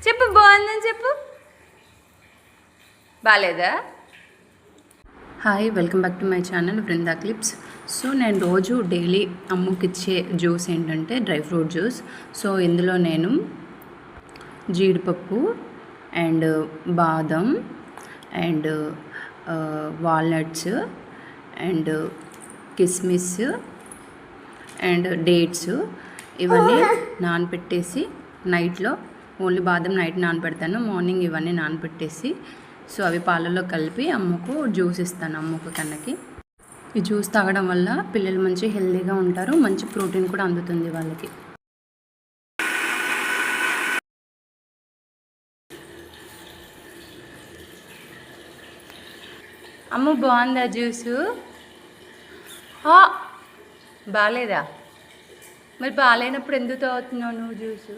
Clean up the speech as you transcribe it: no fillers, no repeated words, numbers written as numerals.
చెప్పు, బాగుందని చెప్పు. బాగాలేదా? Hi, welcome back to my channel Brinda clips. So నేను రోజు డైలీ అమ్ముకిచ్చే జ్యూస్ ఏంటంటే డ్రై ఫ్రూట్ జ్యూస్. సో ఇందులో నేను జీడిపప్పు అండ్ బాదం అండ్ వాల్నట్స్ అండ్ కిస్మిస్ అండ్ డేట్స్ ఇవన్నీ నానపెట్టేసి నైట్లో, ఓన్లీ బాదం నైట్ నానపెడతాను, మార్నింగ్ ఇవన్నీ నానపెట్టేసి సో అవి పాలల్లో కలిపి అమ్మకు జ్యూస్ ఇస్తాను. అమ్మకు కన్నకి ఈ జ్యూస్ తాగడం వల్ల పిల్లలు మంచి హెల్తీగా ఉంటారు, మంచి ప్రోటీన్ కూడా అందుతుంది వాళ్ళకి. అమ్మ బాగుందా జ్యూసు? బాగాలేదా? మరి బాగాలేనప్పుడు ఎందుకు తాగుతున్నావు నువ్వు జ్యూసు?